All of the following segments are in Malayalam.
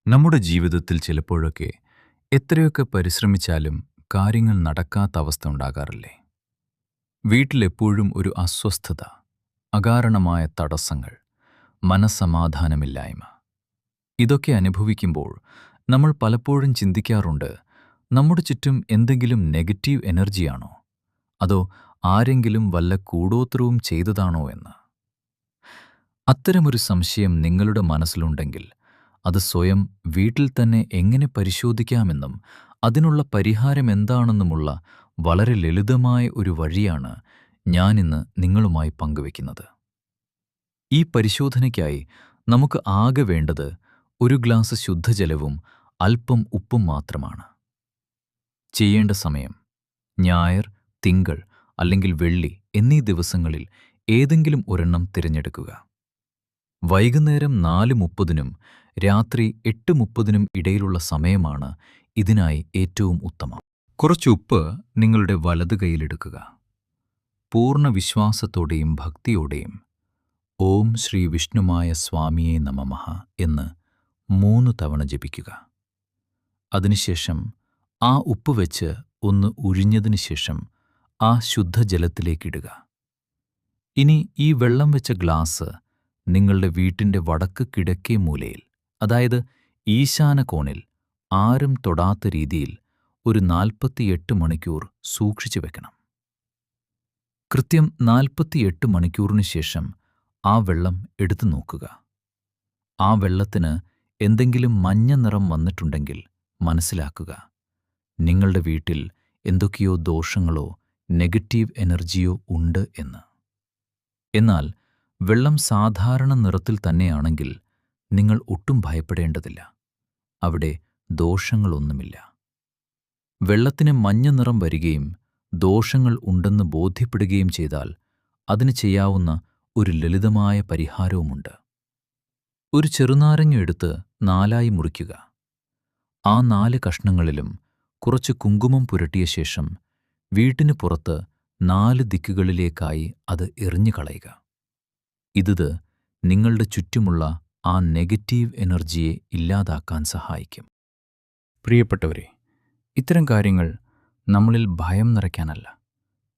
നമ്മുടെ ജീവിതത്തിൽ ചിലപ്പോഴൊക്കെ എത്രയൊക്കെ പരിശ്രമിച്ചാലും കാര്യങ്ങൾ നടക്കാത്ത അവസ്ഥ ഉണ്ടാകാറില്ലേ? വീട്ടിലെപ്പോഴും ഒരു അസ്വസ്ഥത, അകാരണമായ തടസ്സങ്ങൾ, മനസ്സമാധാനമില്ലായ്മ. ഇതൊക്കെ അനുഭവിക്കുമ്പോൾ നമ്മൾ പലപ്പോഴും ചിന്തിക്കാറുണ്ട്, നമ്മുടെ ചുറ്റും എന്തെങ്കിലും നെഗറ്റീവ് എനർജിയാണോ? അതോ ആരെങ്കിലും വല്ല കൂടോത്രവും ചെയ്തതാണോ എന്ന്? അത്തരമൊരു സംശയം നിങ്ങളുടെ മനസ്സിലുണ്ടെങ്കിൽ അത് സ്വയം വീട്ടിൽ തന്നെ എങ്ങനെ പരിശോധിക്കാമെന്നും അതിനുള്ള പരിഹാരം എന്താണെന്നുമുള്ള വളരെ ലളിതമായ ഒരു വഴിയാണ് ഞാനിന്ന് നിങ്ങളുമായി പങ്കുവയ്ക്കുന്നത്. ഈ പരിശോധനയ്ക്കായി നമുക്ക് ആകെ വേണ്ടത് ഒരു ഗ്ലാസ് ശുദ്ധജലവും അല്പം ഉപ്പും മാത്രമാണ്. ചെയ്യേണ്ട സമയം ഞായർ, തിങ്കൾ അല്ലെങ്കിൽ വെള്ളി എന്നീ ദിവസങ്ങളിൽ ഏതെങ്കിലും ഒരെണ്ണം തിരഞ്ഞെടുക്കുക. വൈകുന്നേരം 4:30-നും രാത്രി 8:30-നും ഇടയിലുള്ള സമയമാണ് ഇതിനായി ഏറ്റവും ഉത്തമം. കുറച്ച് ഉപ്പ് നിങ്ങളുടെ വലത് കൈയിലെടുക്കുക. പൂർണ്ണ വിശ്വാസത്തോടെയും ഭക്തിയോടെയും ഓം ശ്രീ വിഷ്ണുമായ സ്വാമിയേ നമഃ എന്ന് 3 തവണ ജപിക്കുക. അതിനുശേഷം ആ ഉപ്പ് വെച്ച് ഒന്ന് ഉഴിഞ്ഞതിനു ശേഷം ആ ശുദ്ധജലത്തിലേക്കിടുക. ഇനി ഈ വെള്ളം വെച്ച ഗ്ലാസ് നിങ്ങളുടെ വീട്ടിൻ്റെ വടക്ക് കിഴക്കേ മൂലയിൽ, അതായത് ഈശാന കോണിൽ, ആരും തൊടാത്ത രീതിയിൽ ഒരു 48 മണിക്കൂർ സൂക്ഷിച്ചു വെക്കണം. കൃത്യം 48 മണിക്കൂറിന് ശേഷം ആ വെള്ളം എടുത്തു നോക്കുക. ആ വെള്ളത്തിന് എന്തെങ്കിലും മഞ്ഞ നിറം വന്നിട്ടുണ്ടെങ്കിൽ മനസ്സിലാക്കുക, നിങ്ങളുടെ വീട്ടിൽ എന്തൊക്കെയോ ദോഷങ്ങളോ നെഗറ്റീവ് എനർജിയോ ഉണ്ട് എന്ന്. എന്നാൽ വെള്ളം സാധാരണ നിറത്തിൽ തന്നെയാണെങ്കിൽ നിങ്ങൾ ഒട്ടും ഭയപ്പെടേണ്ടതില്ല. അവിടെ ദോഷങ്ങളൊന്നുമില്ല. വെള്ളത്തിന് മഞ്ഞ നിറം വരികയും ദോഷങ്ങൾ ഉണ്ടെന്ന് ബോധ്യപ്പെടുകയും ചെയ്താൽ അതിന് ചെയ്യാവുന്ന ഒരു ലളിതമായ പരിഹാരവുമുണ്ട്. ഒരു ചെറുനാരങ്ങ എടുത്ത് 4 മുറിക്കുക. ആ 4 കഷ്ണങ്ങളിലും കുറച്ച് കുങ്കുമം പുരട്ടിയ ശേഷം വീട്ടിന് പുറത്ത് 4 ദിക്കുകളിലേക്കായി അത് എറിഞ്ഞു കളയുക. ഇത് നിങ്ങളുടെ ചുറ്റുമുള്ള ആ നെഗറ്റീവ് എനർജിയെ ഇല്ലാതാക്കാൻ സഹായിക്കും. പ്രിയപ്പെട്ടവരെ, ഇത്തരം കാര്യങ്ങൾ നമ്മളിൽ ഭയം നിറയ്ക്കാനല്ല,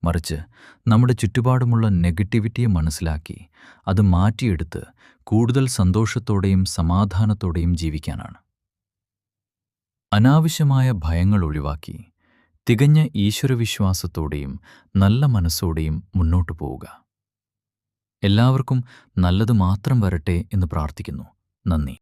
മറിച്ച് നമ്മുടെ ചുറ്റുപാടുമുള്ള നെഗറ്റിവിറ്റിയെ മനസ്സിലാക്കി അത് മാറ്റിയെടുത്ത് കൂടുതൽ സന്തോഷത്തോടെയും സമാധാനത്തോടെയും ജീവിക്കാനാണ്. അനാവശ്യമായ ഭയങ്ങൾ ഒഴിവാക്കി തികഞ്ഞ ഈശ്വരവിശ്വാസത്തോടെയും നല്ല മനസ്സോടെയും മുന്നോട്ടു പോവുക. എല്ലാവർക്കും നല്ലത് മാത്രം വരട്ടെ എന്ന് പ്രാർത്ഥിക്കുന്നു. നന്ദി.